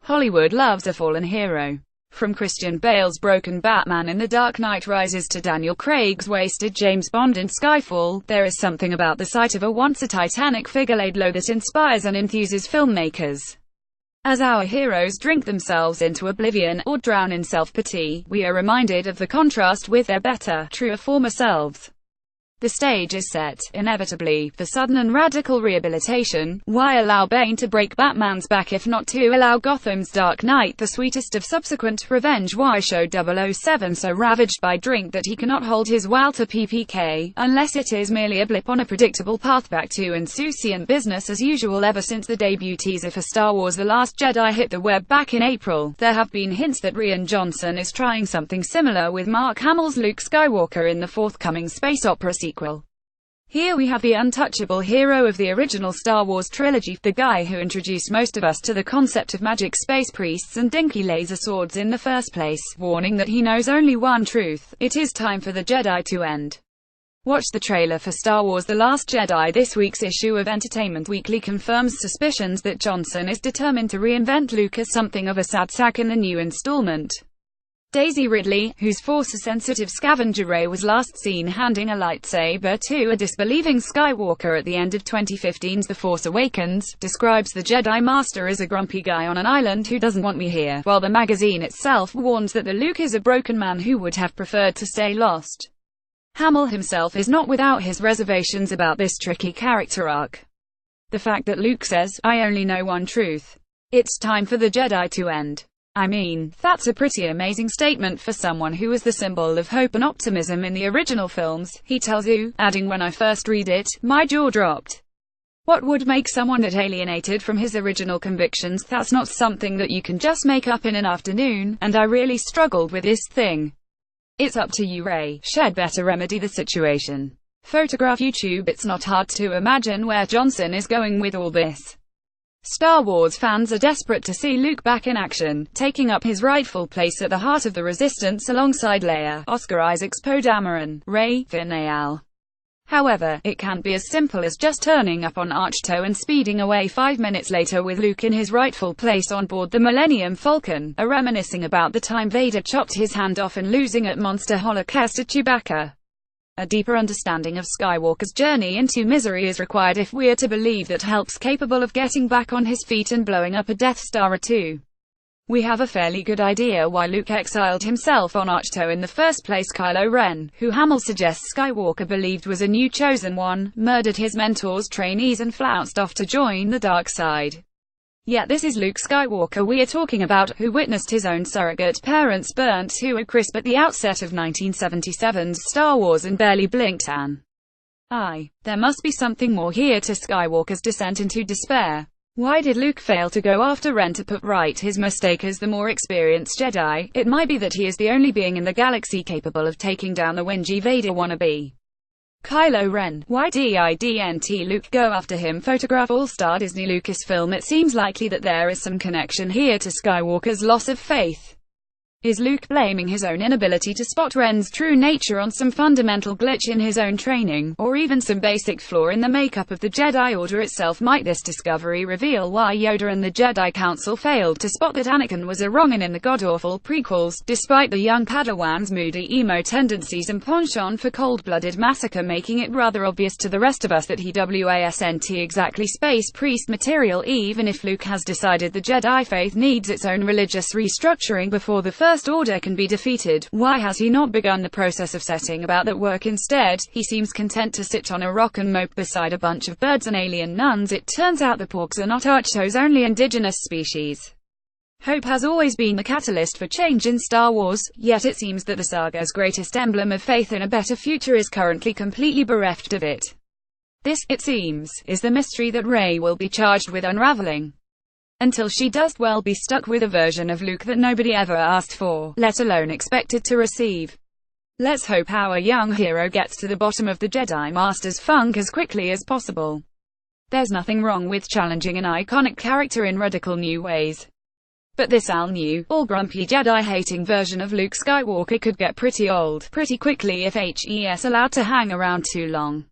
Hollywood loves a fallen hero. From Christian Bale's broken Batman in The Dark Knight Rises to Daniel Craig's wasted James Bond in Skyfall, there is something about the sight of a once-a-Titanic figure laid low that inspires and enthuses filmmakers. As our heroes drink themselves into oblivion, or drown in self-pity, we are reminded of the contrast with their better, truer former selves. The stage is set, inevitably, for sudden and radical rehabilitation. Why allow Bane to break Batman's back if not to allow Gotham's Dark Knight the sweetest of subsequent revenge? Why show 007 so ravaged by drink that he cannot hold his Walter PPK, unless it is merely a blip on a predictable path back to insouciant business as usual? Ever since the debut teaser for Star Wars The Last Jedi hit the web back in April, there have been hints that Rian Johnson is trying something similar with Mark Hamill's Luke Skywalker in the forthcoming space opera sequel. Here we have the untouchable hero of the original Star Wars trilogy, the guy who introduced most of us to the concept of magic space priests and dinky laser swords in the first place, warning that he knows only one truth: it is time for the Jedi to end. Watch the trailer for Star Wars The Last Jedi. This week's issue of Entertainment Weekly confirms suspicions that Johnson is determined to reinvent Luke as something of a sad sack in the new installment. Daisy Ridley, whose Force-sensitive scavenger Rey was last seen handing a lightsaber to a disbelieving Skywalker at the end of 2015's The Force Awakens, describes the Jedi Master as a grumpy guy on an island who doesn't want me here, while the magazine itself warns that the Luke is a broken man who would have preferred to stay lost. Hamill himself is not without his reservations about this tricky character arc. The fact that Luke says, "I only know one truth. It's time for the Jedi to end." I mean, that's a pretty amazing statement for someone who was the symbol of hope and optimism in the original films, he tells you, adding, "When I first read it, my jaw dropped. What would make someone that alienated from his original convictions? That's not something that you can just make up in an afternoon, and I really struggled with this thing. It's up to you, Ray. Shed better remedy the situation. Photograph YouTube." It's not hard to imagine where Johnson is going with all this. Star Wars fans are desperate to see Luke back in action, taking up his rightful place at the heart of the Resistance alongside Leia, Oscar Isaac's Poe Dameron, Rey, Finn Eyal. However, it can't be as simple as just turning up on Ahch-To and speeding away 5 minutes later with Luke in his rightful place on board the Millennium Falcon, reminiscing about the time Vader chopped his hand off and losing at Monster Holocaust to Chewbacca. A deeper understanding of Skywalker's journey into misery is required if we are to believe that Help's capable of getting back on his feet and blowing up a Death Star or two. We have a fairly good idea why Luke exiled himself on Ahch-To in the first place. Kylo Ren, who Hamill suggests Skywalker believed was a new chosen one, murdered his mentor's trainees and flounced off to join the dark side. Yet this is Luke Skywalker we are talking about, who witnessed his own surrogate parents burnt to a crisp at the outset of 1977's Star Wars and barely blinked an eye. There must be something more here to Skywalker's descent into despair. Why did Luke fail to go after Ren to put right his mistake as the more experienced Jedi? It might be that he is the only being in the galaxy capable of taking down the whingy Vader wannabe. Kylo Ren. Why didn't Luke go after him? Photograph All-Star Disney Lucasfilm. It seems likely that there is some connection here to Skywalker's loss of faith. Is Luke blaming his own inability to spot Ren's true nature on some fundamental glitch in his own training, or even some basic flaw in the makeup of the Jedi Order itself? Might this discovery reveal why Yoda and the Jedi Council failed to spot that Anakin was a wrong-un in the god-awful prequels, despite the young Padawan's moody emo tendencies and penchant for cold-blooded massacre, making it rather obvious to the rest of us that he wasn't exactly space priest material? Even if Luke has decided the Jedi faith needs its own religious restructuring before the First Order can be defeated, why has he not begun the process of setting about that work instead? He seems content to sit on a rock and mope beside a bunch of birds and alien nuns. It turns out the Porgs are not Ahch-To's only indigenous species. Hope has always been the catalyst for change in Star Wars, yet it seems that the saga's greatest emblem of faith in a better future is currently completely bereft of it. This, it seems, is the mystery that Rey will be charged with unraveling. Until she does, we'll be stuck with a version of Luke that nobody ever asked for, let alone expected to receive. Let's hope our young hero gets to the bottom of the Jedi Master's funk as quickly as possible. There's nothing wrong with challenging an iconic character in radical new ways. But this all-new, all-grumpy Jedi-hating version of Luke Skywalker could get pretty old, pretty quickly if he's allowed to hang around too long.